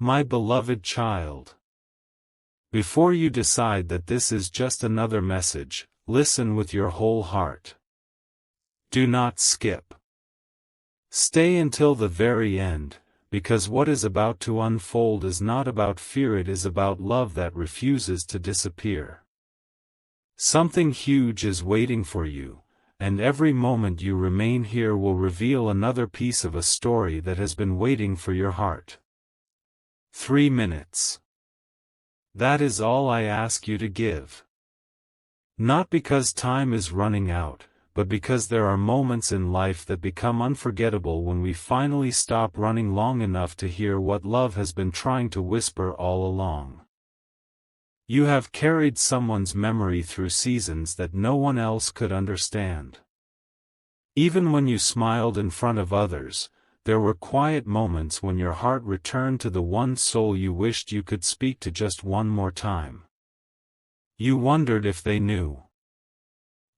My beloved child. Before you decide that this is just another message, listen with your whole heart. Do not skip. Stay until the very end, because what is about to unfold is not about fear, it is about love that refuses to disappear. Something huge is waiting for you, and every moment you remain here will reveal another piece of a story that has been waiting for your heart. 3 minutes. That is all I ask you to give. Not because time is running out, but because there are moments in life that become unforgettable when we finally stop running long enough to hear what love has been trying to whisper all along. You have carried someone's memory through seasons that no one else could understand. Even when you smiled in front of others, there were quiet moments when your heart returned to the one soul you wished you could speak to just one more time. You wondered if they knew.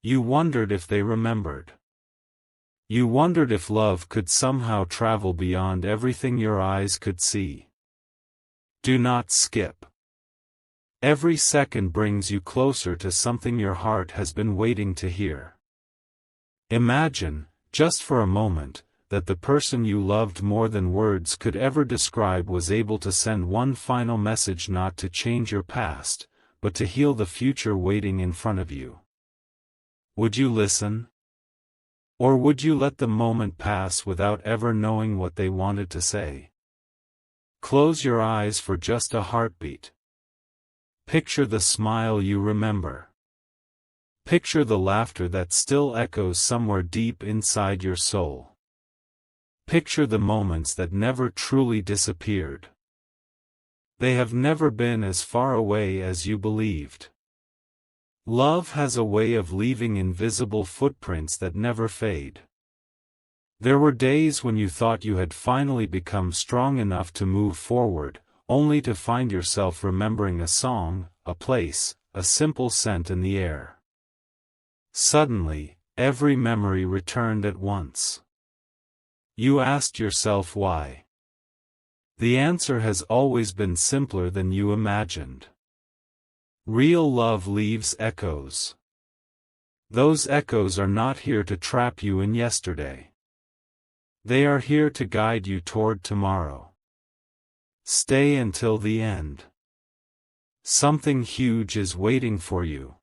You wondered if they remembered. You wondered if love could somehow travel beyond everything your eyes could see. Do not skip. Every second brings you closer to something your heart has been waiting to hear. Imagine, just for a moment, that the person you loved more than words could ever describe was able to send one final message, not to change your past, but to heal the future waiting in front of you. Would you listen? Or would you let the moment pass without ever knowing what they wanted to say? Close your eyes for just a heartbeat. Picture the smile you remember. Picture the laughter that still echoes somewhere deep inside your soul. Picture the moments that never truly disappeared. They have never been as far away as you believed. Love has a way of leaving invisible footprints that never fade. There were days when you thought you had finally become strong enough to move forward, only to find yourself remembering a song, a place, a simple scent in the air. Suddenly, every memory returned at once. You asked yourself why. The answer has always been simpler than you imagined. Real love leaves echoes. Those echoes are not here to trap you in yesterday. They are here to guide you toward tomorrow. Stay until the end. Something huge is waiting for you.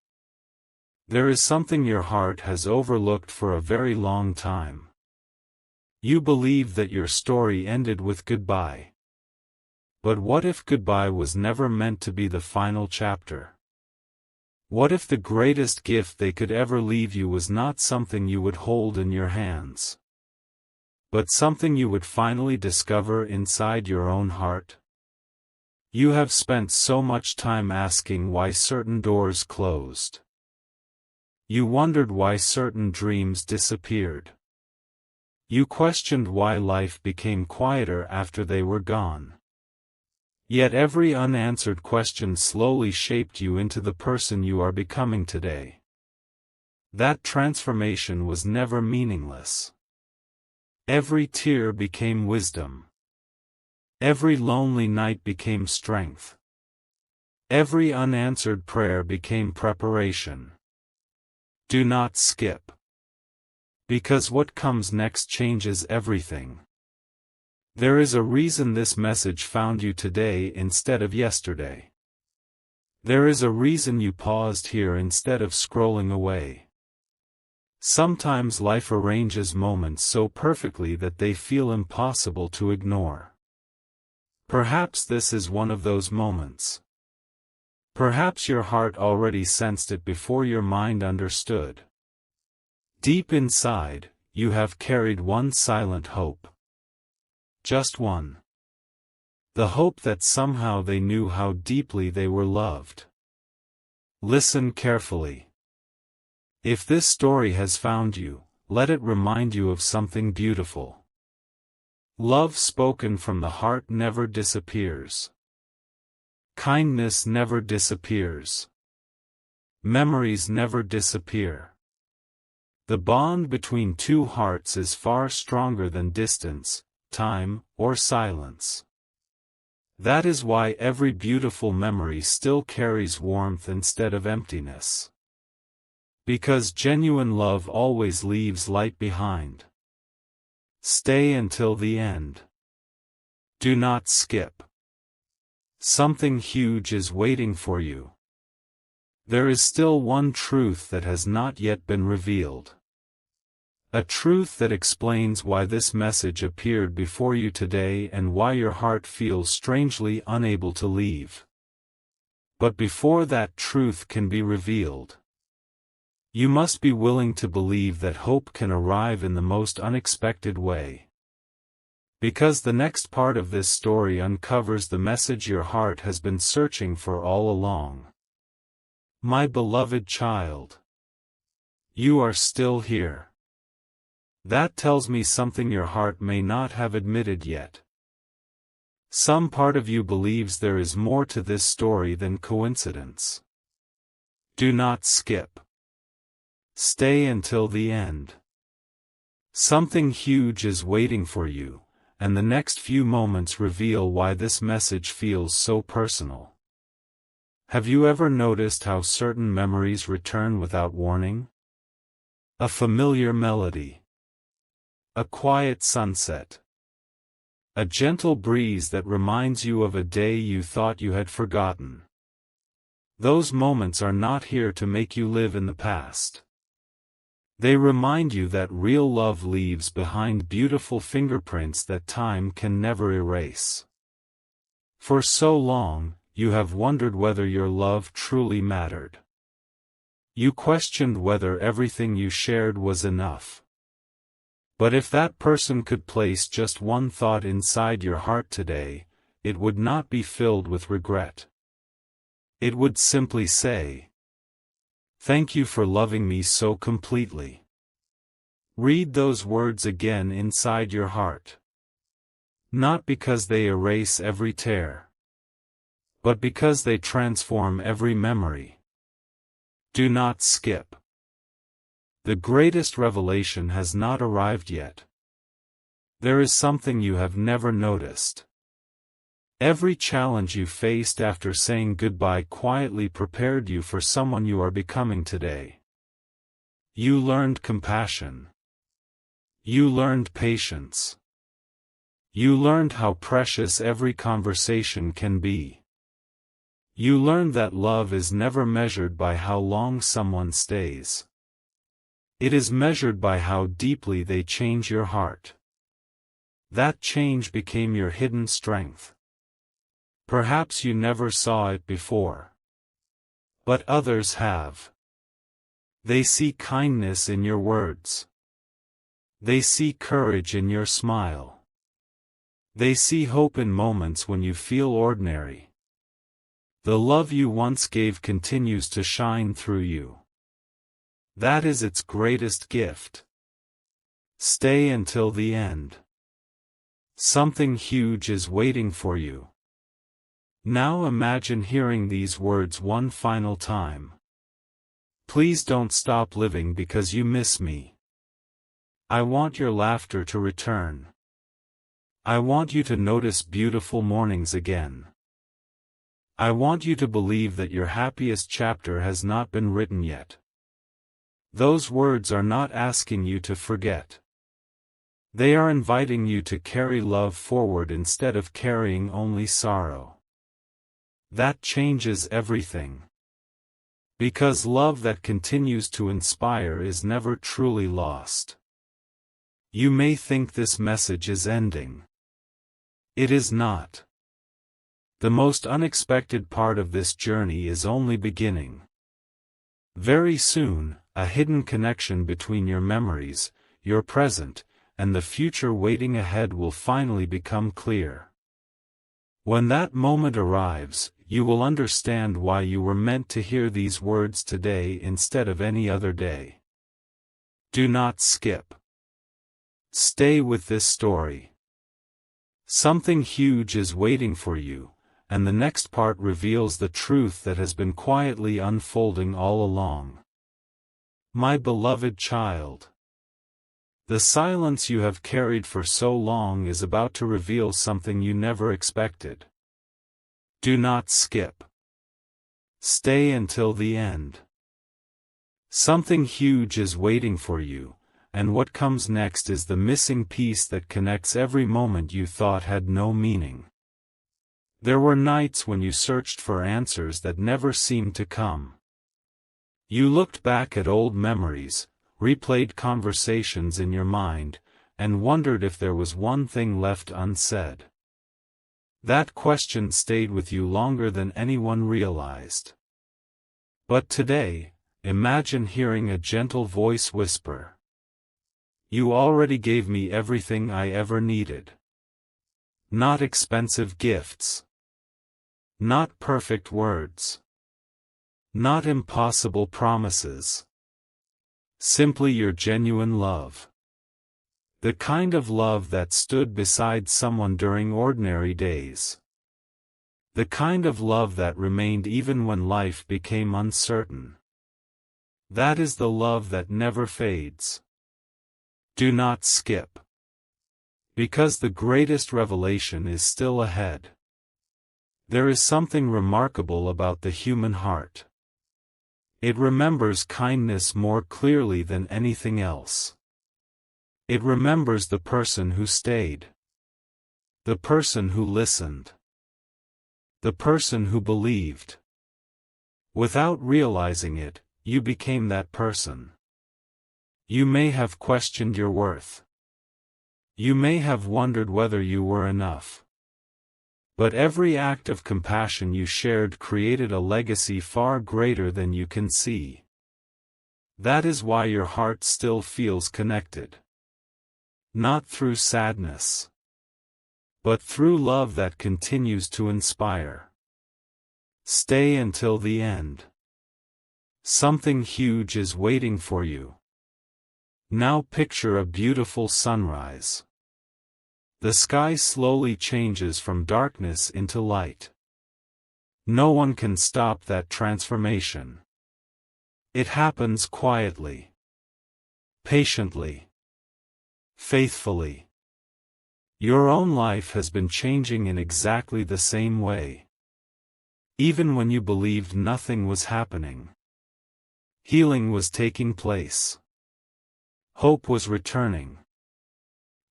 There is something your heart has overlooked for a very long time. You believe that your story ended with goodbye. But what if goodbye was never meant to be the final chapter? What if the greatest gift they could ever leave you was not something you would hold in your hands, but something you would finally discover inside your own heart? You have spent so much time asking why certain doors closed. You wondered why certain dreams disappeared. You questioned why life became quieter after they were gone. Yet every unanswered question slowly shaped you into the person you are becoming today. That transformation was never meaningless. Every tear became wisdom. Every lonely night became strength. Every unanswered prayer became preparation. Do not skip. Because what comes next changes everything. There is a reason this message found you today instead of yesterday. There is a reason you paused here instead of scrolling away. Sometimes life arranges moments so perfectly that they feel impossible to ignore. Perhaps this is one of those moments. Perhaps your heart already sensed it before your mind understood. Deep inside, you have carried one silent hope. Just one. The hope that somehow they knew how deeply they were loved. Listen carefully. If this story has found you, let it remind you of something beautiful. Love spoken from the heart never disappears. Kindness never disappears. Memories never disappear. The bond between two hearts is far stronger than distance, time, or silence. That is why every beautiful memory still carries warmth instead of emptiness. Because genuine love always leaves light behind. Stay until the end. Do not skip. Something huge is waiting for you. There is still one truth that has not yet been revealed. A truth that explains why this message appeared before you today and why your heart feels strangely unable to leave. But before that truth can be revealed, you must be willing to believe that hope can arrive in the most unexpected way. Because the next part of this story uncovers the message your heart has been searching for all along. My beloved child, you are still here. That tells me something your heart may not have admitted yet. Some part of you believes there is more to this story than coincidence. Do not skip. Stay until the end. Something huge is waiting for you, and the next few moments reveal why this message feels so personal. Have you ever noticed how certain memories return without warning? A familiar melody. A quiet sunset. A gentle breeze that reminds you of a day you thought you had forgotten. Those moments are not here to make you live in the past. They remind you that real love leaves behind beautiful fingerprints that time can never erase. For so long, you have wondered whether your love truly mattered. You questioned whether everything you shared was enough. But if that person could place just one thought inside your heart today, it would not be filled with regret. It would simply say, "Thank you for loving me so completely." Read those words again inside your heart. Not because they erase every tear, but because they transform every memory. Do not skip. The greatest revelation has not arrived yet. There is something you have never noticed. Every challenge you faced after saying goodbye quietly prepared you for someone you are becoming today. You learned compassion. You learned patience. You learned how precious every conversation can be. You learned that love is never measured by how long someone stays. It is measured by how deeply they change your heart. That change became your hidden strength. Perhaps you never saw it before. But others have. They see kindness in your words. They see courage in your smile. They see hope in moments when you feel ordinary. The love you once gave continues to shine through you. That is its greatest gift. Stay until the end. Something huge is waiting for you. Now imagine hearing these words one final time. Please don't stop living because you miss me. I want your laughter to return. I want you to notice beautiful mornings again. I want you to believe that your happiest chapter has not been written yet. Those words are not asking you to forget. They are inviting you to carry love forward instead of carrying only sorrow. That changes everything. Because love that continues to inspire is never truly lost. You may think this message is ending. It is not. The most unexpected part of this journey is only beginning. Very soon, a hidden connection between your memories, your present, and the future waiting ahead will finally become clear. When that moment arrives, you will understand why you were meant to hear these words today instead of any other day. Do not skip. Stay with this story. Something huge is waiting for you, and the next part reveals the truth that has been quietly unfolding all along. My beloved child, the silence you have carried for so long is about to reveal something you never expected. Do not skip. Stay until the end. Something huge is waiting for you, and what comes next is the missing piece that connects every moment you thought had no meaning. There were nights when you searched for answers that never seemed to come. You looked back at old memories, replayed conversations in your mind, and wondered if there was one thing left unsaid. That question stayed with you longer than anyone realized. But today, imagine hearing a gentle voice whisper, "You already gave me everything I ever needed." Not expensive gifts. Not perfect words. Not impossible promises. Simply your genuine love. The kind of love that stood beside someone during ordinary days. The kind of love that remained even when life became uncertain. That is the love that never fades. Do not skip. Because the greatest revelation is still ahead. There is something remarkable about the human heart. It remembers kindness more clearly than anything else. It remembers the person who stayed. The person who listened. The person who believed. Without realizing it, you became that person. You may have questioned your worth. You may have wondered whether you were enough. But every act of compassion you shared created a legacy far greater than you can see. That is why your heart still feels connected. Not through sadness, but through love that continues to inspire. Stay until the end. Something huge is waiting for you. Now picture a beautiful sunrise. The sky slowly changes from darkness into light. No one can stop that transformation. It happens quietly, patiently, faithfully. Your own life has been changing in exactly the same way. Even when you believed nothing was happening. Healing was taking place. Hope was returning.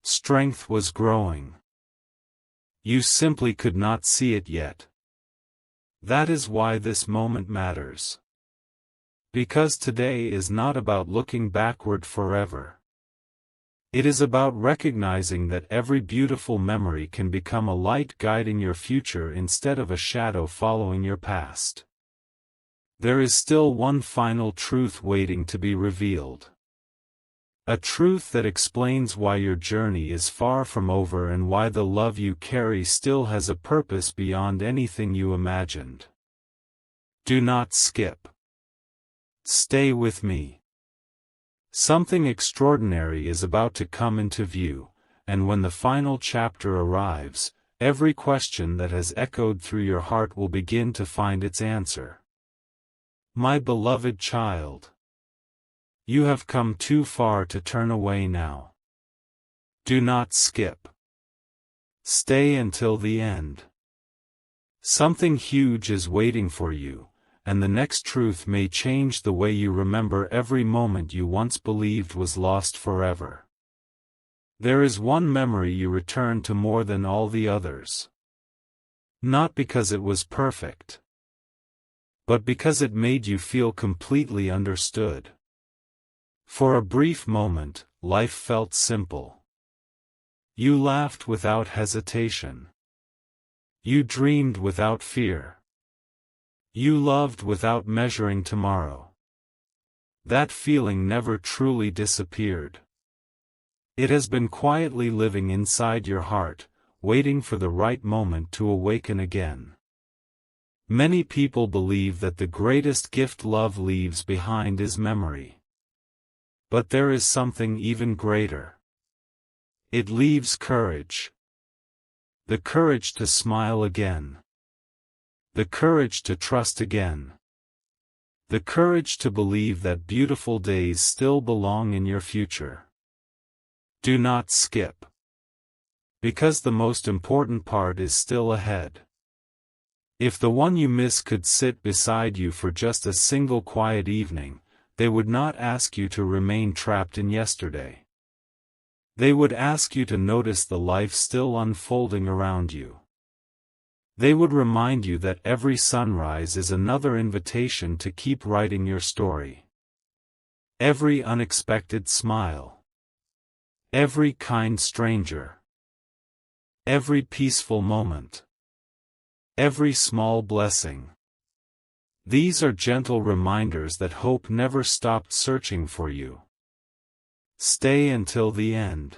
Strength was growing. You simply could not see it yet. That is why this moment matters. Because today is not about looking backward forever. It is about recognizing that every beautiful memory can become a light guiding your future instead of a shadow following your past. There is still one final truth waiting to be revealed. A truth that explains why your journey is far from over and why the love you carry still has a purpose beyond anything you imagined. Do not skip. Stay with me. Something extraordinary is about to come into view, and when the final chapter arrives, every question that has echoed through your heart will begin to find its answer. My beloved child, you have come too far to turn away now. Do not skip. Stay until the end. Something huge is waiting for you, and the next truth may change the way you remember every moment you once believed was lost forever. There is one memory you return to more than all the others. Not because it was perfect, but because it made you feel completely understood. For a brief moment, life felt simple. You laughed without hesitation. You dreamed without fear. You loved without measuring tomorrow. That feeling never truly disappeared. It has been quietly living inside your heart, waiting for the right moment to awaken again. Many people believe that the greatest gift love leaves behind is memory. But there is something even greater. It leaves courage. The courage to smile again. The courage to trust again. The courage to believe that beautiful days still belong in your future. Do not skip. Because the most important part is still ahead. If the one you miss could sit beside you for just a single quiet evening, they would not ask you to remain trapped in yesterday. They would ask you to notice the life still unfolding around you. They would remind you that every sunrise is another invitation to keep writing your story. Every unexpected smile. Every kind stranger. Every peaceful moment. Every small blessing. These are gentle reminders that hope never stopped searching for you. Stay until the end.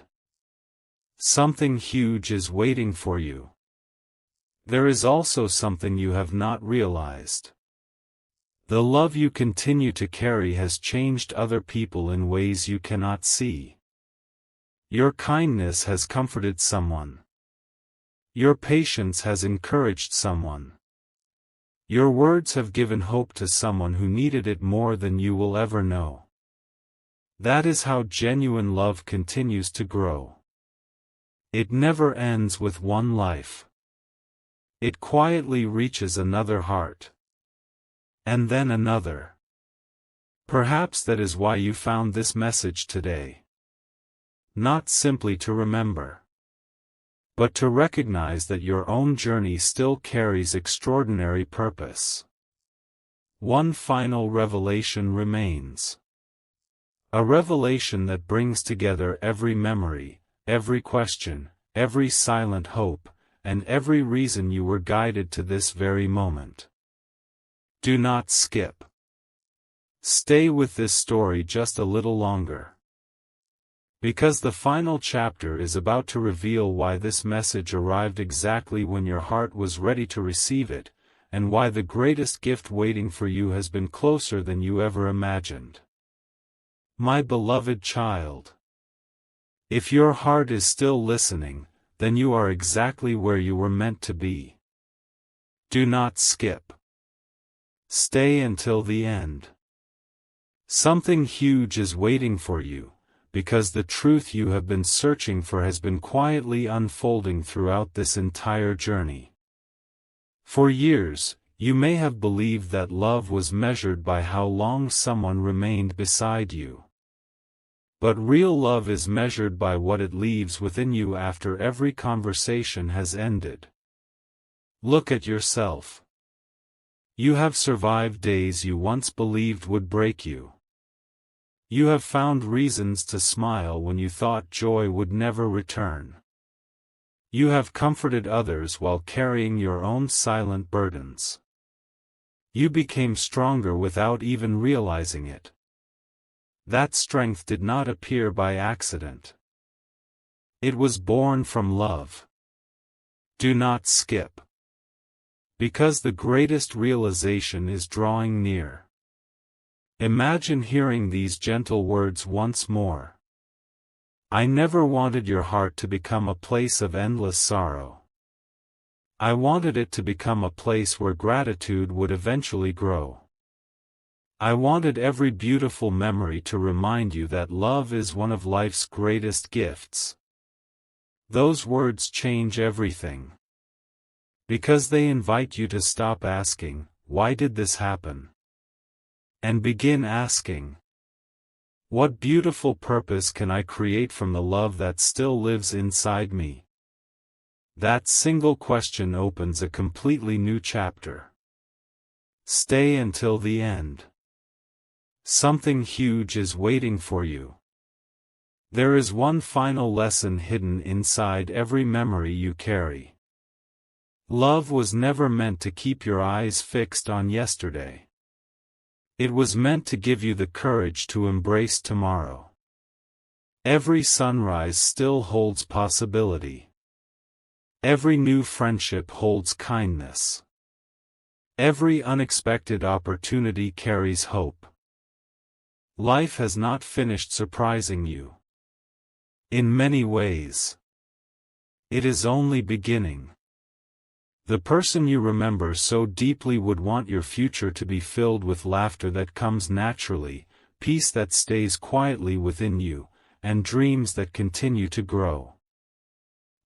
Something huge is waiting for you. There is also something you have not realized. The love you continue to carry has changed other people in ways you cannot see. Your kindness has comforted someone. Your patience has encouraged someone. Your words have given hope to someone who needed it more than you will ever know. That is how genuine love continues to grow. It never ends with one life. It quietly reaches another heart. And then another. Perhaps that is why you found this message today. Not simply to remember, but to recognize that your own journey still carries extraordinary purpose. One final revelation remains. A revelation that brings together every memory, every question, every silent hope, and every reason you were guided to this very moment. Do not skip. Stay with this story just a little longer. Because the final chapter is about to reveal why this message arrived exactly when your heart was ready to receive it, and why the greatest gift waiting for you has been closer than you ever imagined. My beloved child. If your heart is still listening, then you are exactly where you were meant to be. Do not skip. Stay until the end. Something huge is waiting for you, because the truth you have been searching for has been quietly unfolding throughout this entire journey. For years, you may have believed that love was measured by how long someone remained beside you. But real love is measured by what it leaves within you after every conversation has ended. Look at yourself. You have survived days you once believed would break you. You have found reasons to smile when you thought joy would never return. You have comforted others while carrying your own silent burdens. You became stronger without even realizing it. That strength did not appear by accident. It was born from love. Do not skip. Because the greatest realization is drawing near. Imagine hearing these gentle words once more. I never wanted your heart to become a place of endless sorrow. I wanted it to become a place where gratitude would eventually grow. I wanted every beautiful memory to remind you that love is one of life's greatest gifts. Those words change everything. Because they invite you to stop asking, why did this happen? And begin asking, what beautiful purpose can I create from the love that still lives inside me? That single question opens a completely new chapter. Stay until the end. Something huge is waiting for you. There is one final lesson hidden inside every memory you carry. Love was never meant to keep your eyes fixed on yesterday. It was meant to give you the courage to embrace tomorrow. Every sunrise still holds possibility. Every new friendship holds kindness. Every unexpected opportunity carries hope. Life has not finished surprising you. In many ways, it is only beginning. The person you remember so deeply would want your future to be filled with laughter that comes naturally, peace that stays quietly within you, and dreams that continue to grow.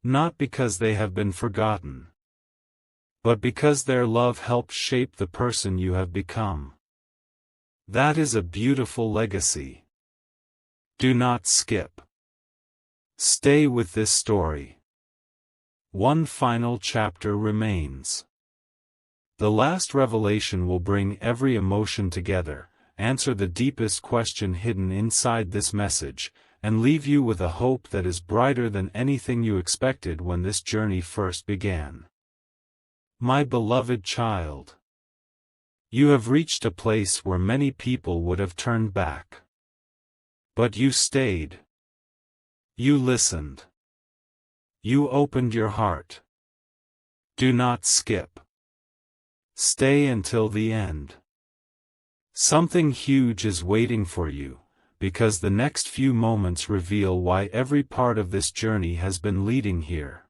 Not because they have been forgotten, but because their love helped shape the person you have become. That is a beautiful legacy. Do not skip. Stay with this story. One final chapter remains. The last revelation will bring every emotion together, answer the deepest question hidden inside this message, and leave you with a hope that is brighter than anything you expected when this journey first began. My beloved child, you have reached a place where many people would have turned back. But you stayed. You listened. You opened your heart. Do not skip. Stay until the end. Something huge is waiting for you, because the next few moments reveal why every part of this journey has been leading here.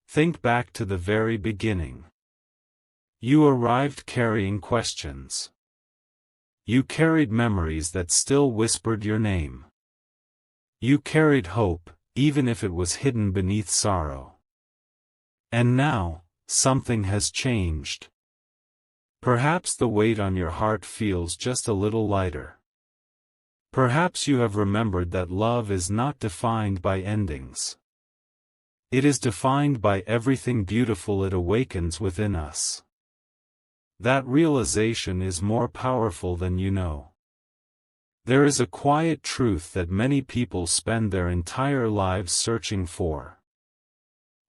Think back to the very beginning. You arrived carrying questions. You carried memories that still whispered your name. You carried hope, even if it was hidden beneath sorrow. And now, something has changed. Perhaps the weight on your heart feels just a little lighter. Perhaps you have remembered that love is not defined by endings. It is defined by everything beautiful it awakens within us. That realization is more powerful than you know. There is a quiet truth that many people spend their entire lives searching for.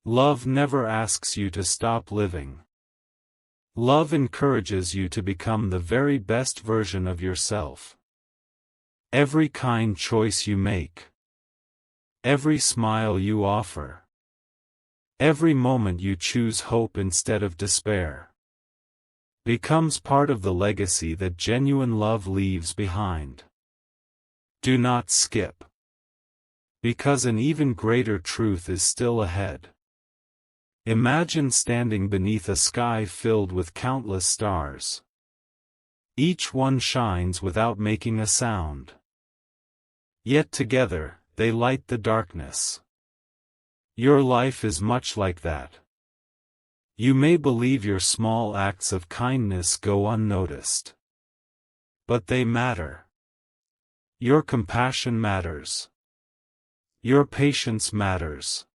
Love never asks you to stop living. Love encourages you to become the very best version of yourself. Every kind choice you make, every smile you offer, every moment you choose hope instead of despair, becomes part of the legacy that genuine love leaves behind. Do not skip. Because an even greater truth is still ahead. Imagine standing beneath a sky filled with countless stars. Each one shines without making a sound. Yet together, they light the darkness. Your life is much like that. You may believe your small acts of kindness go unnoticed. But they matter. Your compassion matters. Your patience matters.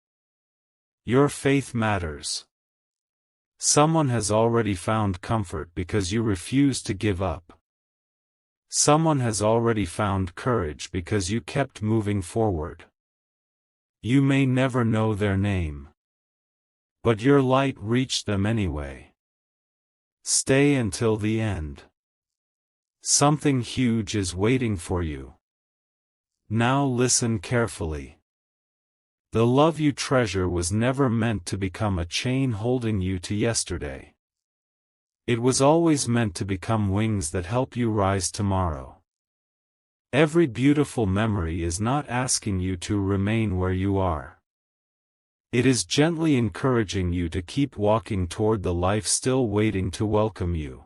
Your faith matters. Someone has already found comfort because you refuse to give up. Someone has already found courage because you kept moving forward. You may never know their name. But your light reached them anyway. Stay until the end. Something huge is waiting for you. Now listen carefully. The love you treasure was never meant to become a chain holding you to yesterday. It was always meant to become wings that help you rise tomorrow. Every beautiful memory is not asking you to remain where you are. It is gently encouraging you to keep walking toward the life still waiting to welcome you.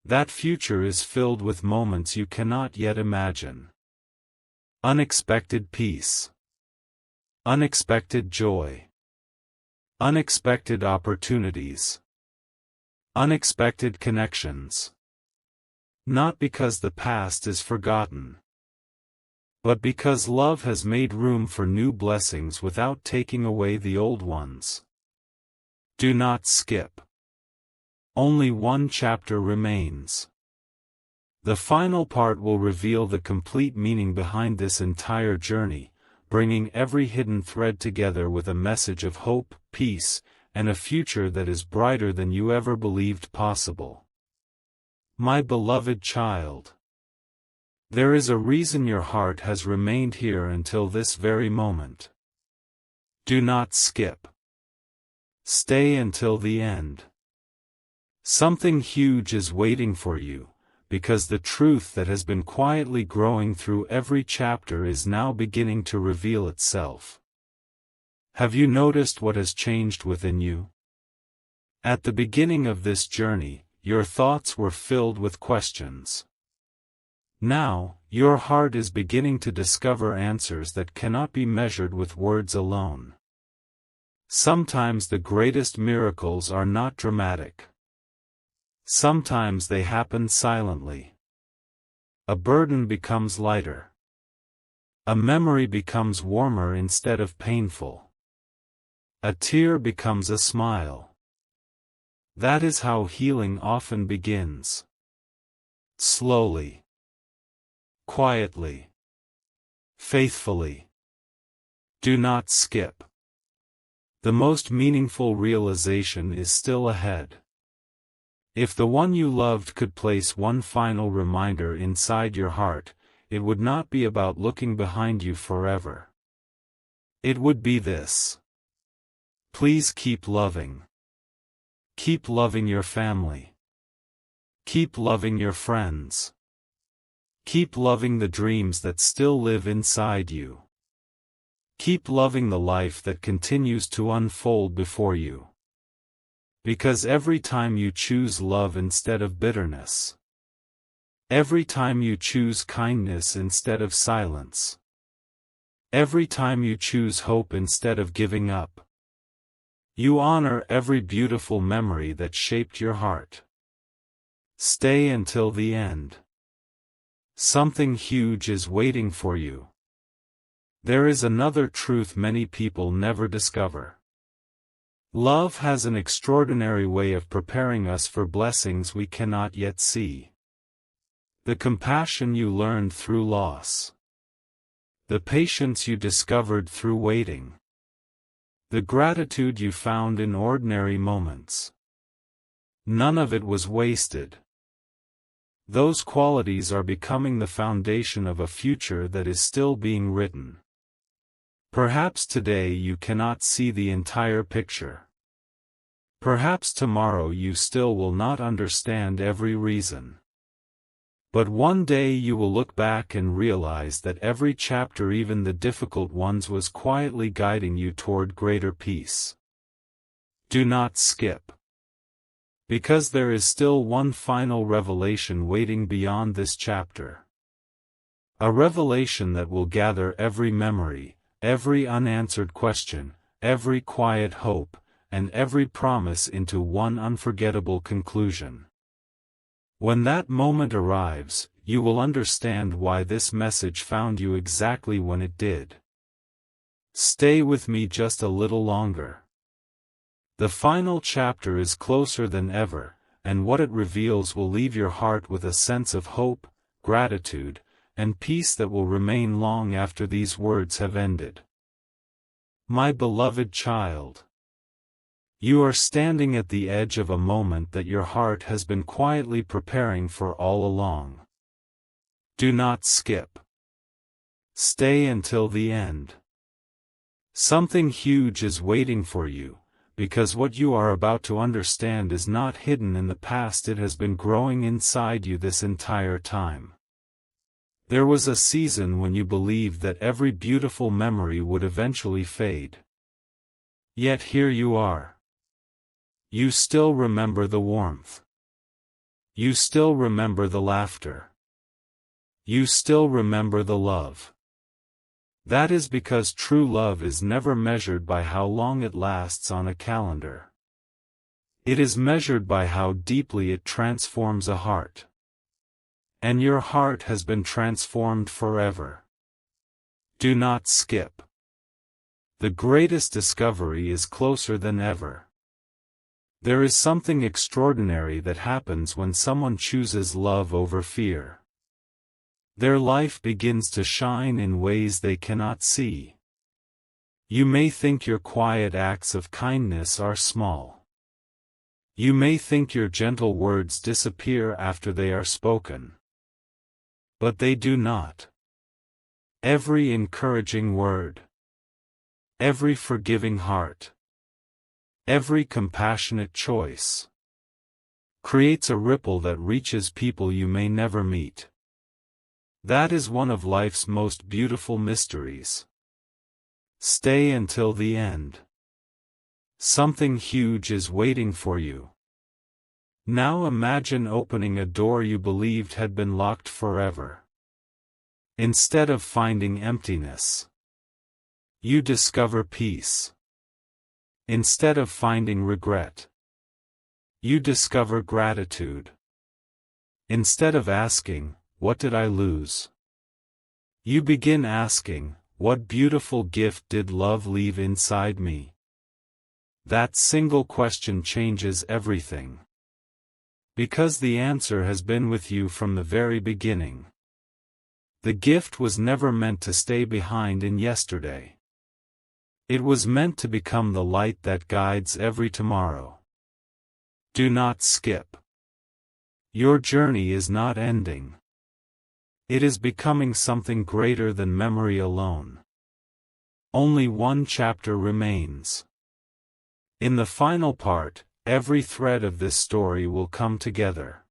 That future is filled with moments you cannot yet imagine. Unexpected peace. Unexpected joy. Unexpected opportunities. Unexpected connections. Not because the past is forgotten, but because love has made room for new blessings without taking away the old ones. Do not skip. Only one chapter remains. The final part will reveal the complete meaning behind this entire journey, bringing every hidden thread together with a message of hope, peace, and a future that is brighter than you ever believed possible. My beloved child, there is a reason your heart has remained here until this very moment. Do not skip. Stay until the end. Something huge is waiting for you, because the truth that has been quietly growing through every chapter is now beginning to reveal itself. Have you noticed what has changed within you? At the beginning of this journey, your thoughts were filled with questions. Now, your heart is beginning to discover answers that cannot be measured with words alone. Sometimes the greatest miracles are not dramatic. Sometimes they happen silently. A burden becomes lighter. A memory becomes warmer instead of painful. A tear becomes a smile. That is how healing often begins. Slowly. Quietly. Faithfully. Do not skip. The most meaningful realization is still ahead. If the one you loved could place one final reminder inside your heart, it would not be about looking behind you forever. It would be this. Please keep loving. Keep loving your family. Keep loving your friends. Keep loving the dreams that still live inside you. Keep loving the life that continues to unfold before you. Because every time you choose love instead of bitterness, every time you choose kindness instead of silence, every time you choose hope instead of giving up, you honor every beautiful memory that shaped your heart. Stay until the end. Something huge is waiting for you. There is another truth many people never discover. Love has an extraordinary way of preparing us for blessings we cannot yet see. The compassion you learned through loss. The patience you discovered through waiting. The gratitude you found in ordinary moments. None of it was wasted. Those qualities are becoming the foundation of a future that is still being written. Perhaps today you cannot see the entire picture. Perhaps tomorrow you still will not understand every reason. But one day you will look back and realize that every chapter, even the difficult ones, was quietly guiding you toward greater peace. Do not skip. Because there is still one final revelation waiting beyond this chapter. A revelation that will gather every memory, every unanswered question, every quiet hope, and every promise into one unforgettable conclusion. When that moment arrives, you will understand why this message found you exactly when it did. Stay with me just a little longer. The final chapter is closer than ever, and what it reveals will leave your heart with a sense of hope, gratitude, and peace that will remain long after these words have ended. My beloved child, you are standing at the edge of a moment that your heart has been quietly preparing for all along. Do not skip. Stay until the end. Something huge is waiting for you, because what you are about to understand is not hidden in the past. It has been growing inside you this entire time. There was a season when you believed that every beautiful memory would eventually fade. Yet here you are. You still remember the warmth. You still remember the laughter. You still remember the love. That is because true love is never measured by how long it lasts on a calendar. It is measured by how deeply it transforms a heart. And your heart has been transformed forever. Do not skip. The greatest discovery is closer than ever. There is something extraordinary that happens when someone chooses love over fear. Their life begins to shine in ways they cannot see. You may think your quiet acts of kindness are small. You may think your gentle words disappear after they are spoken. But they do not. Every encouraging word, every forgiving heart, every compassionate choice creates a ripple that reaches people you may never meet. That is one of life's most beautiful mysteries. Stay until the end. Something huge is waiting for you. Now imagine opening a door you believed had been locked forever. Instead of finding emptiness, you discover peace. Instead of finding regret, you discover gratitude. Instead of asking, "What did I lose?" you begin asking, "What beautiful gift did love leave inside me?" That single question changes everything. Because the answer has been with you from the very beginning. The gift was never meant to stay behind in yesterday. It was meant to become the light that guides every tomorrow. Do not skip. Your journey is not ending. It is becoming something greater than memory alone. Only one chapter remains. In the final part, every thread of this story will come together.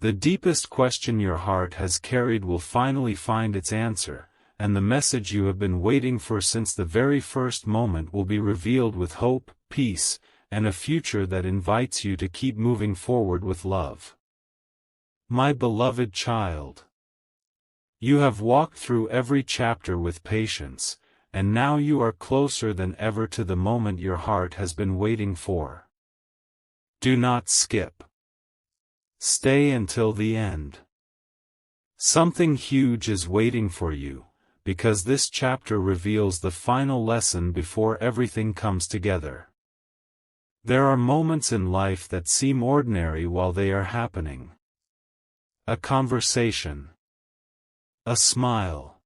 The deepest question your heart has carried will finally find its answer, and the message you have been waiting for since the very first moment will be revealed with hope, peace, and a future that invites you to keep moving forward with love. My beloved child, you have walked through every chapter with patience, and now you are closer than ever to the moment your heart has been waiting for. Do not skip. Stay until the end. Something huge is waiting for you, because this chapter reveals the final lesson before everything comes together. There are moments in life that seem ordinary while they are happening. A conversation. A smile.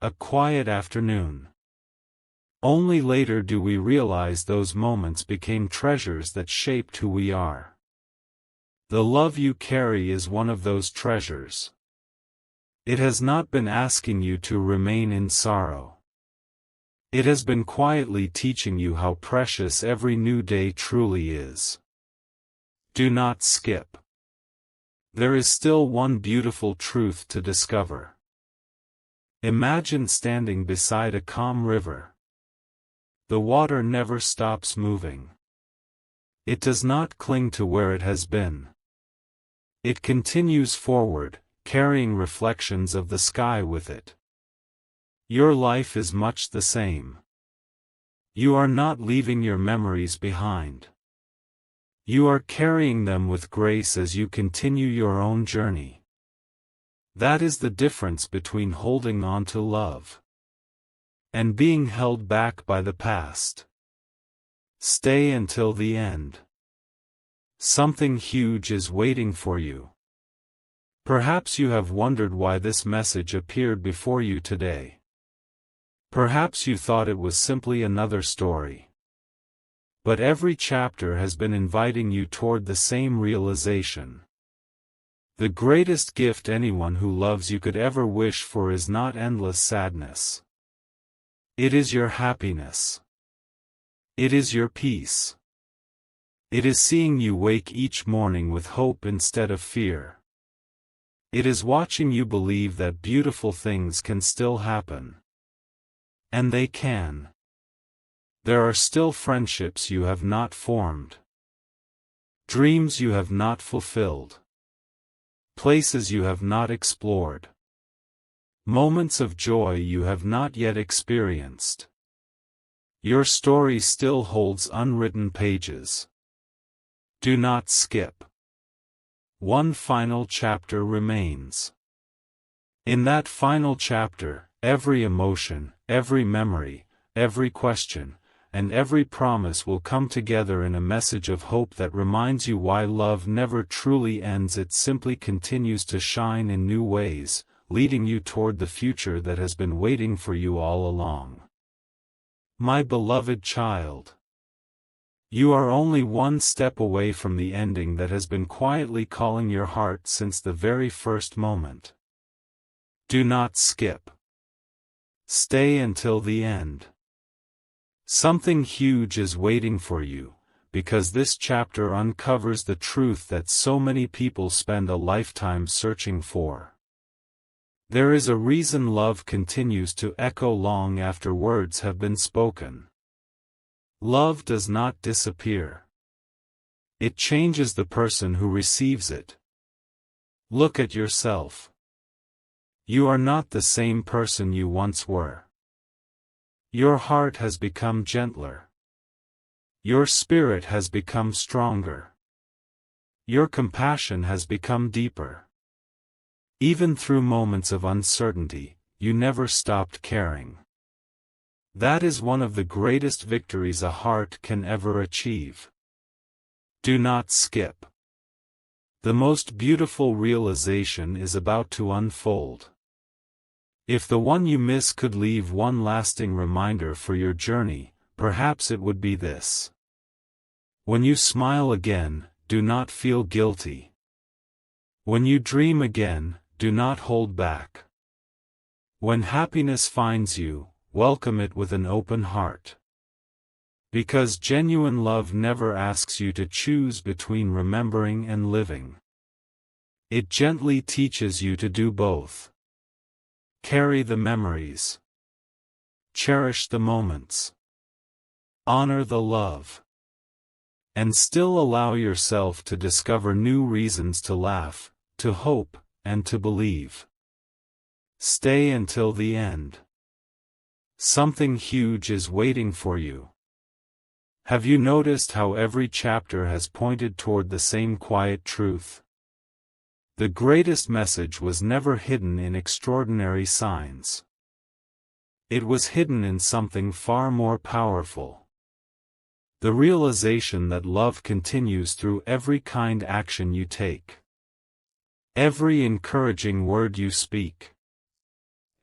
A quiet afternoon. Only later do we realize those moments became treasures that shaped who we are. The love you carry is one of those treasures. It has not been asking you to remain in sorrow. It has been quietly teaching you how precious every new day truly is. Do not skip. There is still one beautiful truth to discover. Imagine standing beside a calm river. The water never stops moving. It does not cling to where it has been. It continues forward, carrying reflections of the sky with it. Your life is much the same. You are not leaving your memories behind. You are carrying them with grace as you continue your own journey. That is the difference between holding on to love and being held back by the past. Stay until the end. Something huge is waiting for you. Perhaps you have wondered why this message appeared before you today. Perhaps you thought it was simply another story. But every chapter has been inviting you toward the same realization. The greatest gift anyone who loves you could ever wish for is not endless sadness. It is your happiness. It is your peace. It is seeing you wake each morning with hope instead of fear. It is watching you believe that beautiful things can still happen. And they can. There are still friendships you have not formed. Dreams you have not fulfilled. Places you have not explored. Moments of joy you have not yet experienced. Your story still holds unwritten pages. Do not skip. One final chapter remains. In that final chapter, every emotion, every memory, every question, and every promise will come together in a message of hope that reminds you why love never truly ends. It simply continues to shine in new ways, leading you toward the future that has been waiting for you all along. My beloved child, you are only one step away from the ending that has been quietly calling your heart since the very first moment. Do not skip. Stay until the end. Something huge is waiting for you, because this chapter uncovers the truth that so many people spend a lifetime searching for. There is a reason love continues to echo long after words have been spoken. Love does not disappear. It changes the person who receives it. Look at yourself. You are not the same person you once were. Your heart has become gentler. Your spirit has become stronger. Your compassion has become deeper. Even through moments of uncertainty, you never stopped caring. That is one of the greatest victories a heart can ever achieve. Do not skip. The most beautiful realization is about to unfold. If the one you miss could leave one lasting reminder for your journey, perhaps it would be this. When you smile again, do not feel guilty. When you dream again, do not hold back. When happiness finds you, welcome it with an open heart. Because genuine love never asks you to choose between remembering and living. It gently teaches you to do both. Carry the memories. Cherish the moments. Honor the love. And still allow yourself to discover new reasons to laugh, to hope, and to believe. Stay until the end. Something huge is waiting for you. Have you noticed how every chapter has pointed toward the same quiet truth? The greatest message was never hidden in extraordinary signs. It was hidden in something far more powerful. The realization that love continues through every kind action you take. Every encouraging word you speak.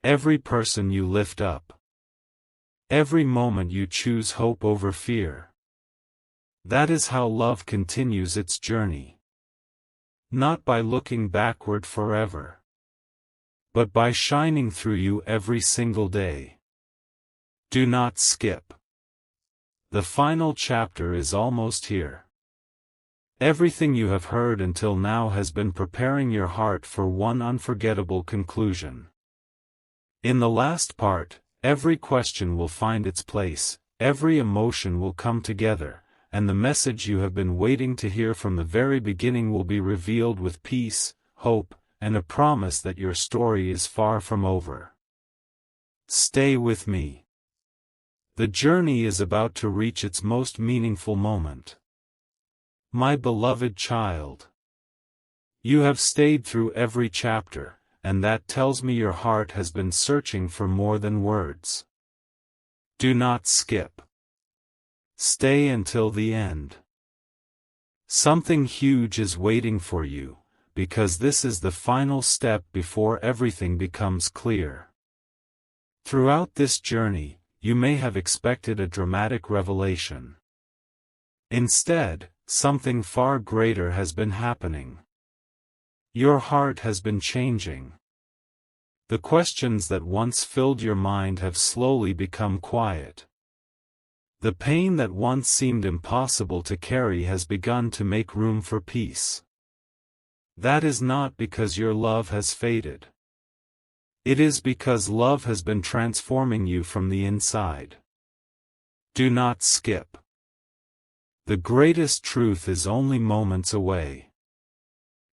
Every person you lift up. Every moment you choose hope over fear. That is how love continues its journey. Not by looking backward forever, but by shining through you every single day. Do not skip. The final chapter is almost here. Everything you have heard until now has been preparing your heart for one unforgettable conclusion. In the last part, every question will find its place, every emotion will come together, and the message you have been waiting to hear from the very beginning will be revealed with peace, hope, and a promise that your story is far from over. Stay with me. The journey is about to reach its most meaningful moment. My beloved child, you have stayed through every chapter, and that tells me your heart has been searching for more than words. Do not skip. Stay until the end. Something huge is waiting for you, because this is the final step before everything becomes clear. Throughout this journey, you may have expected a dramatic revelation. Instead, something far greater has been happening. Your heart has been changing. The questions that once filled your mind have slowly become quiet. The pain that once seemed impossible to carry has begun to make room for peace. That is not because your love has faded. It is because love has been transforming you from the inside. Do not skip. The greatest truth is only moments away.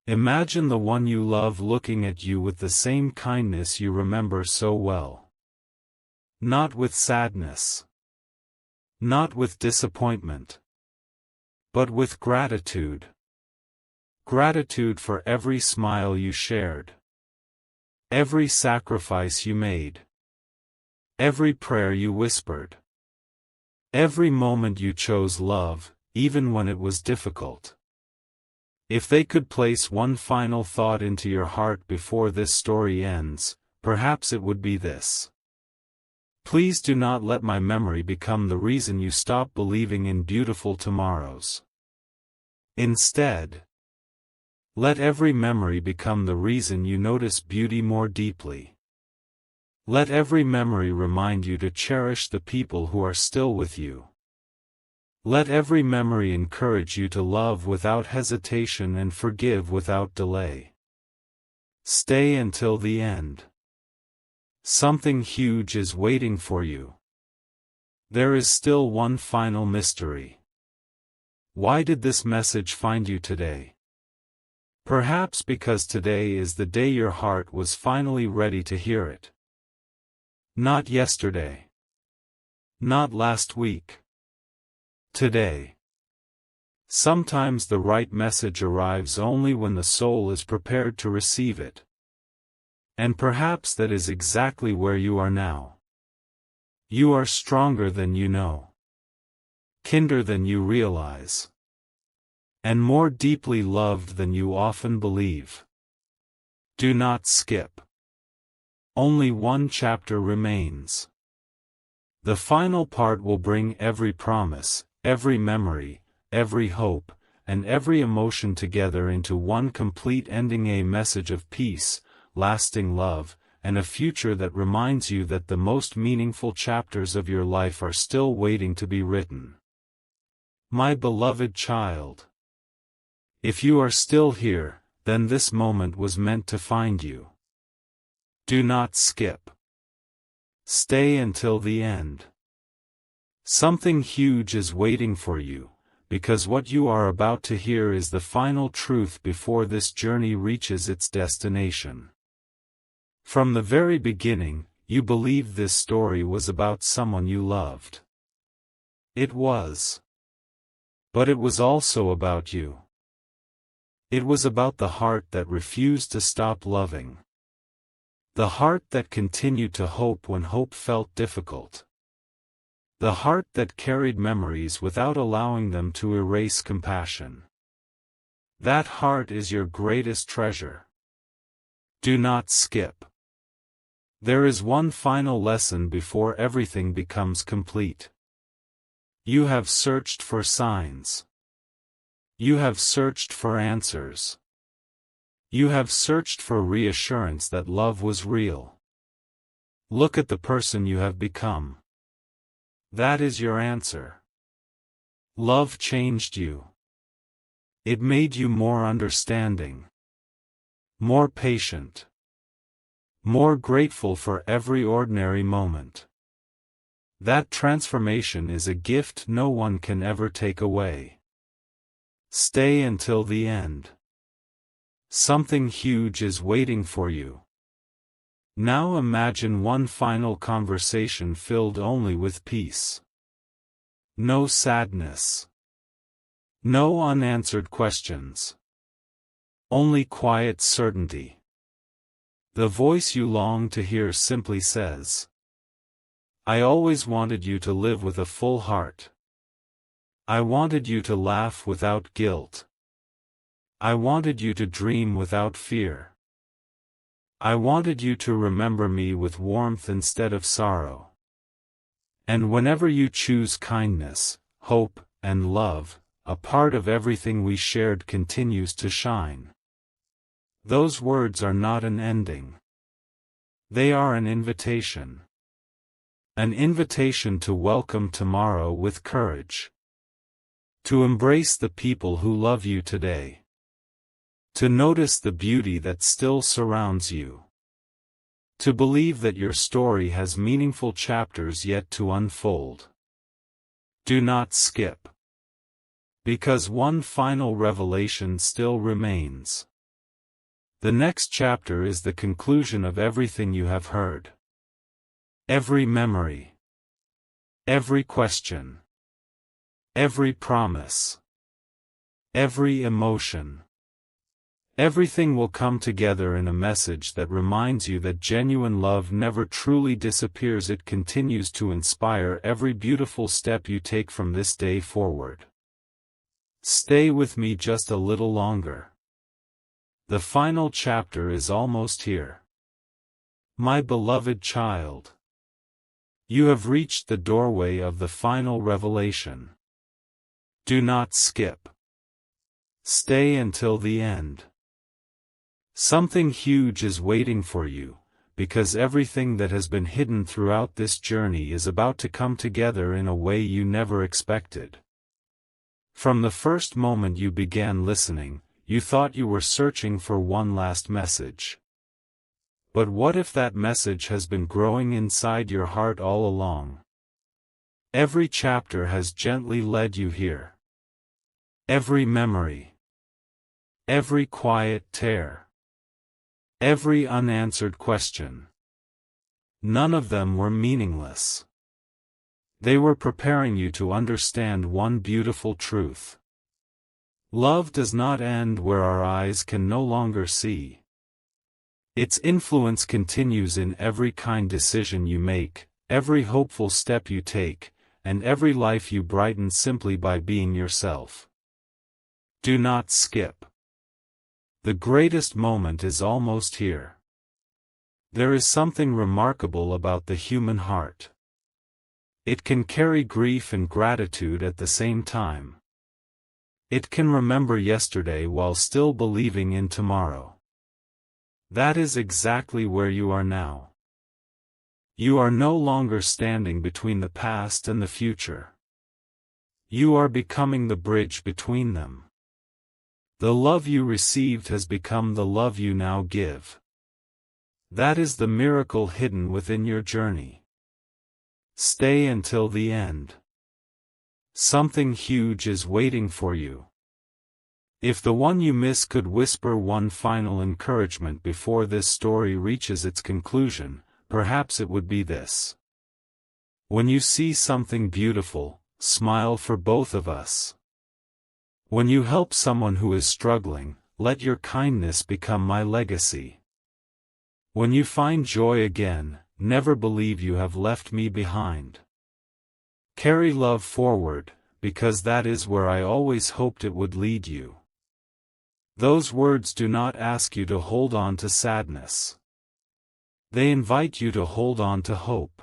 Imagine the one you love looking at you with the same kindness you remember so well. Not with sadness. Not with disappointment. But with gratitude. Gratitude for every smile you shared. Every sacrifice you made. Every prayer you whispered. Every moment you chose love, even when it was difficult. If they could place one final thought into your heart before this story ends, perhaps it would be this. Please do not let my memory become the reason you stop believing in beautiful tomorrows. Instead, let every memory become the reason you notice beauty more deeply. Let every memory remind you to cherish the people who are still with you. Let every memory encourage you to love without hesitation and forgive without delay. Stay until the end. Something huge is waiting for you. There is still one final mystery. Why did this message find you today? Perhaps because today is the day your heart was finally ready to hear it. Not yesterday. Not last week. Today. Sometimes the right message arrives only when the soul is prepared to receive it. And perhaps that is exactly where you are now. You are stronger than you know, kinder than you realize, and more deeply loved than you often believe. Do not skip. Only one chapter remains. The final part will bring every promise, every memory, every hope, and every emotion together into one complete ending, a message of peace, lasting love, and a future that reminds you that the most meaningful chapters of your life are still waiting to be written. My beloved child, if you are still here, then this moment was meant to find you. Do not skip. Stay until the end. Something huge is waiting for you, because what you are about to hear is the final truth before this journey reaches its destination. From the very beginning, you believed this story was about someone you loved. It was. But it was also about you. It was about the heart that refused to stop loving. The heart that continued to hope when hope felt difficult. The heart that carried memories without allowing them to erase compassion. That heart is your greatest treasure. Do not skip. There is one final lesson before everything becomes complete. You have searched for signs. You have searched for answers. You have searched for reassurance that love was real. Look at the person you have become. That is your answer. Love changed you. It made you more understanding, more patient, more grateful for every ordinary moment. That transformation is a gift no one can ever take away. Stay until the end. Something huge is waiting for you. Now imagine one final conversation filled only with peace. No sadness. No unanswered questions. Only quiet certainty. The voice you long to hear simply says, I always wanted you to live with a full heart. I wanted you to laugh without guilt. I wanted you to dream without fear. I wanted you to remember me with warmth instead of sorrow. And whenever you choose kindness, hope, and love, a part of everything we shared continues to shine. Those words are not an ending. They are an invitation. An invitation to welcome tomorrow with courage. To embrace the people who love you today. To notice the beauty that still surrounds you. To believe that your story has meaningful chapters yet to unfold. Do not skip. Because one final revelation still remains. The next chapter is the conclusion of everything you have heard. Every memory. Every question. Every promise. Every emotion. Everything will come together in a message that reminds you that genuine love never truly disappears. It continues to inspire every beautiful step you take from this day forward. Stay with me just a little longer. The final chapter is almost here. My beloved child. You have reached the doorway of the final revelation. Do not skip. Stay until the end. Something huge is waiting for you, because everything that has been hidden throughout this journey is about to come together in a way you never expected. From the first moment you began listening, you thought you were searching for one last message. But what if that message has been growing inside your heart all along? Every chapter has gently led you here. Every memory. Every quiet tear. Every unanswered question. None of them were meaningless. They were preparing you to understand one beautiful truth. Love does not end where our eyes can no longer see. Its influence continues in every kind decision you make, every hopeful step you take, and every life you brighten simply by being yourself. Do not skip. The greatest moment is almost here. There is something remarkable about the human heart. It can carry grief and gratitude at the same time. It can remember yesterday while still believing in tomorrow. That is exactly where you are now. You are no longer standing between the past and the future. You are becoming the bridge between them. The love you received has become the love you now give. That is the miracle hidden within your journey. Stay until the end. Something huge is waiting for you. If the one you miss could whisper one final encouragement before this story reaches its conclusion, perhaps it would be this. When you see something beautiful, smile for both of us. When you help someone who is struggling, let your kindness become my legacy. When you find joy again, never believe you have left me behind. Carry love forward, because that is where I always hoped it would lead you. Those words do not ask you to hold on to sadness. They invite you to hold on to hope.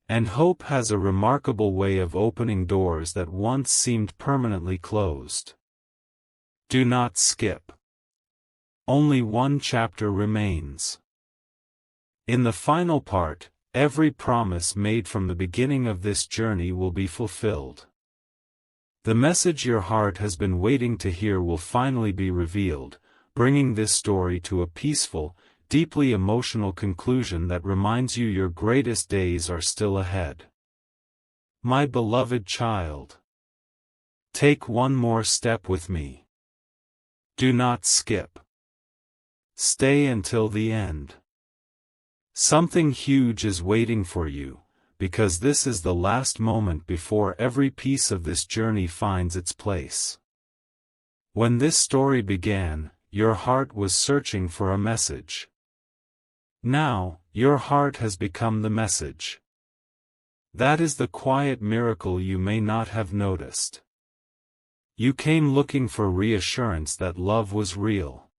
And hope has a remarkable way of opening doors that once seemed permanently closed. Do not skip. Only one chapter remains. In the final part, every promise made from the beginning of this journey will be fulfilled. The message your heart has been waiting to hear will finally be revealed, bringing this story to a peaceful, deeply emotional conclusion that reminds you your greatest days are still ahead. My beloved child, take one more step with me. Do not skip. Stay until the end. Something huge is waiting for you, because this is the last moment before every piece of this journey finds its place. When this story began, your heart was searching for a message. Now, your heart has become the message. That is the quiet miracle you may not have noticed. You came looking for reassurance that love was real.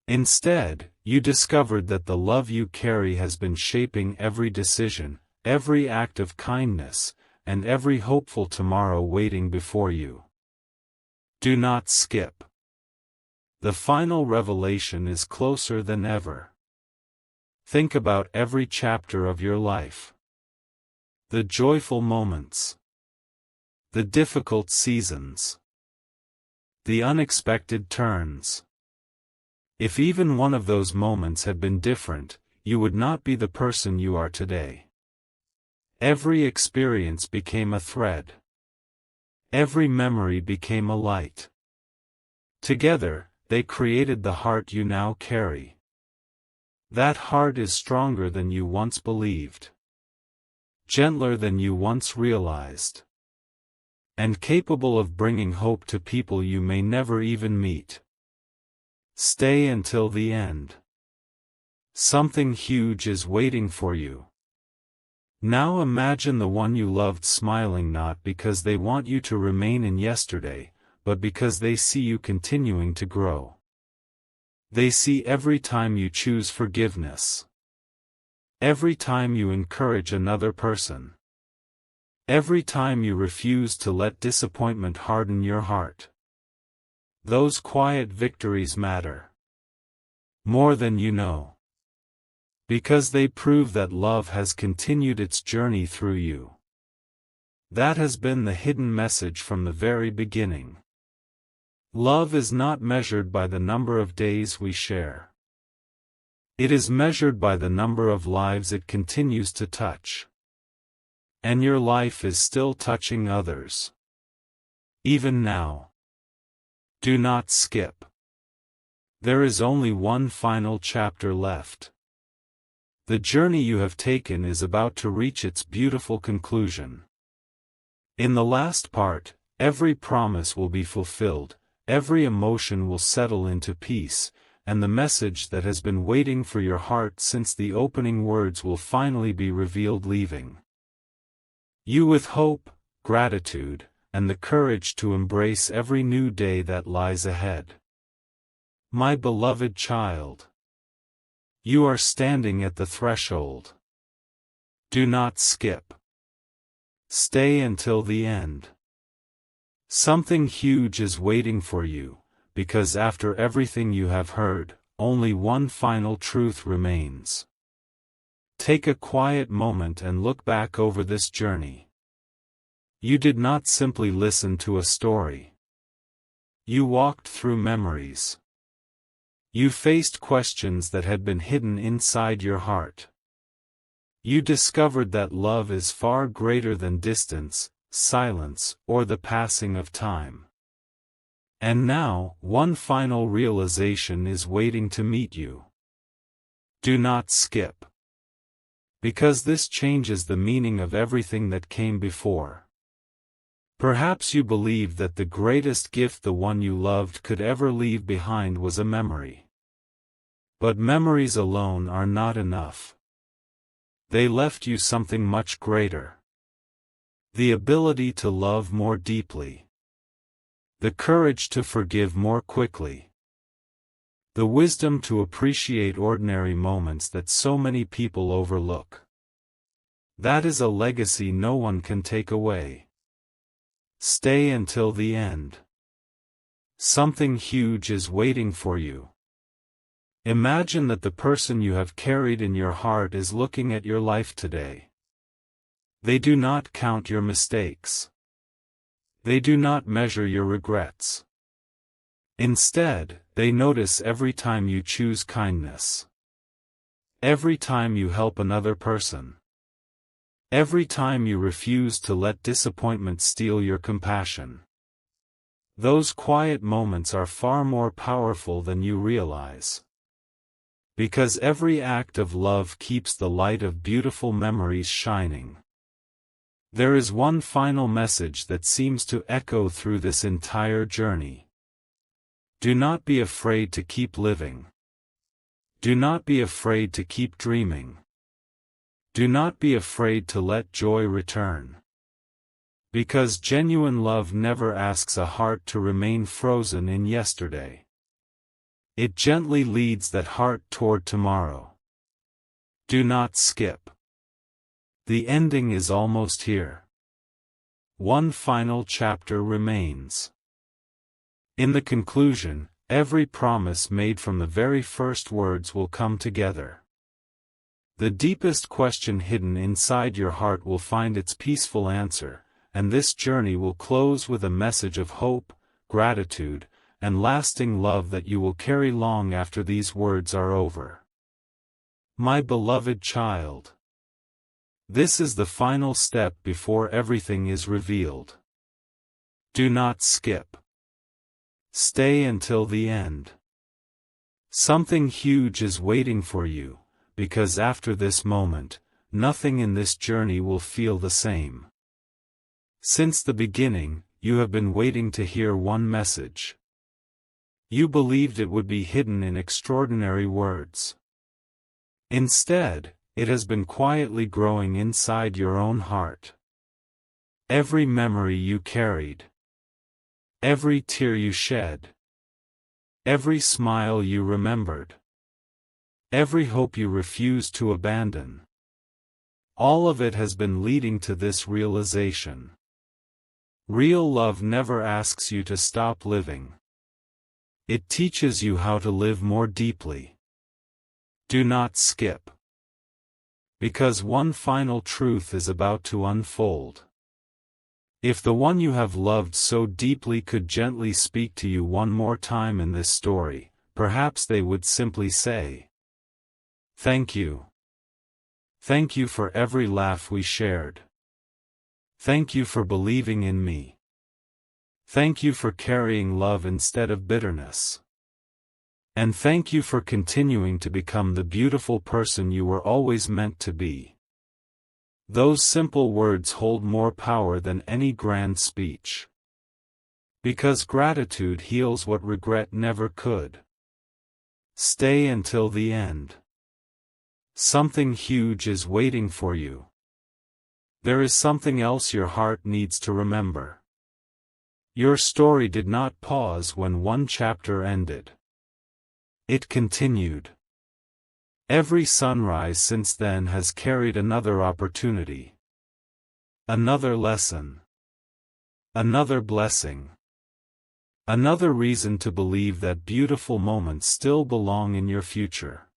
Instead, you discovered that the love you carry has been shaping every decision, every act of kindness, and every hopeful tomorrow waiting before you. Do not skip. The final revelation is closer than ever. Think about every chapter of your life. The joyful moments. The difficult seasons. The unexpected turns. If even one of those moments had been different, you would not be the person you are today. Every experience became a thread. Every memory became a light. Together, they created the heart you now carry. That heart is stronger than you once believed. Gentler than you once realized. And capable of bringing hope to people you may never even meet. Stay until the end. Something huge is waiting for you. Now imagine the one you loved smiling not because they want you to remain in yesterday, but because they see you continuing to grow. They see every time you choose forgiveness. Every time you encourage another person. Every time you refuse to let disappointment harden your heart. Those quiet victories matter. More than you know. Because they prove that love has continued its journey through you. That has been the hidden message from the very beginning. Love is not measured by the number of days we share. It is measured by the number of lives it continues to touch. And your life is still touching others. Even now. Do not skip. There is only one final chapter left. The journey you have taken is about to reach its beautiful conclusion. In the last part, every promise will be fulfilled, every emotion will settle into peace, and the message that has been waiting for your heart since the opening words will finally be revealed, leaving you with hope, gratitude, and the courage to embrace every new day that lies ahead. My beloved child, you are standing at the threshold. Do not skip. Stay until the end. Something huge is waiting for you, because after everything you have heard, only one final truth remains. Take a quiet moment and look back over this journey. You did not simply listen to a story. You walked through memories. You faced questions that had been hidden inside your heart. You discovered that love is far greater than distance, silence, or the passing of time. And now, one final realization is waiting to meet you. Do not skip. Because this changes the meaning of everything that came before. Perhaps you believed that the greatest gift the one you loved could ever leave behind was a memory. But memories alone are not enough. They left you something much greater. The ability to love more deeply. The courage to forgive more quickly. The wisdom to appreciate ordinary moments that so many people overlook. That is a legacy no one can take away. Stay until the end. Something huge is waiting for you. Imagine that the person you have carried in your heart is looking at your life today. They do not count your mistakes. They do not measure your regrets. Instead, they notice every time you choose kindness. Every time you help another person. Every time you refuse to let disappointment steal your compassion. Those quiet moments are far more powerful than you realize. Because every act of love keeps the light of beautiful memories shining. There is one final message that seems to echo through this entire journey. Do not be afraid to keep living. Do not be afraid to keep dreaming. Do not be afraid to let joy return. Because genuine love never asks a heart to remain frozen in yesterday. It gently leads that heart toward tomorrow. Do not skip. The ending is almost here. One final chapter remains. In the conclusion, every promise made from the very first words will come together. The deepest question hidden inside your heart will find its peaceful answer, and this journey will close with a message of hope, gratitude, and lasting love that you will carry long after these words are over. My beloved child. This is the final step before everything is revealed. Do not skip. Stay until the end. Something huge is waiting for you, because after this moment, nothing in this journey will feel the same. Since the beginning, you have been waiting to hear one message. You believed it would be hidden in extraordinary words. Instead, it has been quietly growing inside your own heart. Every memory you carried. Every tear you shed. Every smile you remembered. Every hope you refused to abandon. All of it has been leading to this realization. Real love never asks you to stop living. It teaches you how to live more deeply. Do not skip. Because one final truth is about to unfold. If the one you have loved so deeply could gently speak to you one more time in this story, perhaps they would simply say, "Thank you. Thank you for every laugh we shared. Thank you for believing in me. Thank you for carrying love instead of bitterness. And thank you for continuing to become the beautiful person you were always meant to be. Those simple words hold more power than any grand speech. Because gratitude heals what regret never could. Stay until the end. Something huge is waiting for you. There is something else your heart needs to remember. Your story did not pause when one chapter ended. It continued. Every sunrise since then has carried another opportunity. Another lesson. Another blessing. Another reason to believe that beautiful moments still belong in your future.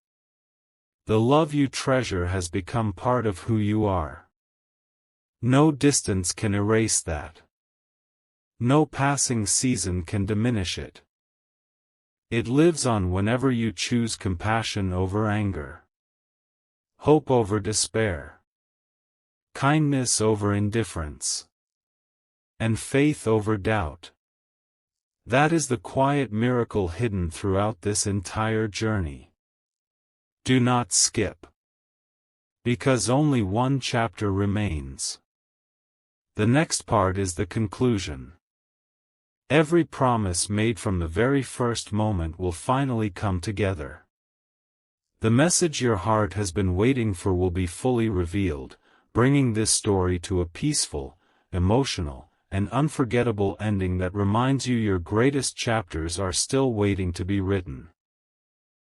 The love you treasure has become part of who you are. No distance can erase that. No passing season can diminish it. It lives on whenever you choose compassion over anger, hope over despair, kindness over indifference, and faith over doubt. That is the quiet miracle hidden throughout this entire journey. Do not skip. Because only one chapter remains. The next part is the conclusion. Every promise made from the very first moment will finally come together. The message your heart has been waiting for will be fully revealed, bringing this story to a peaceful, emotional, and unforgettable ending that reminds you your greatest chapters are still waiting to be written.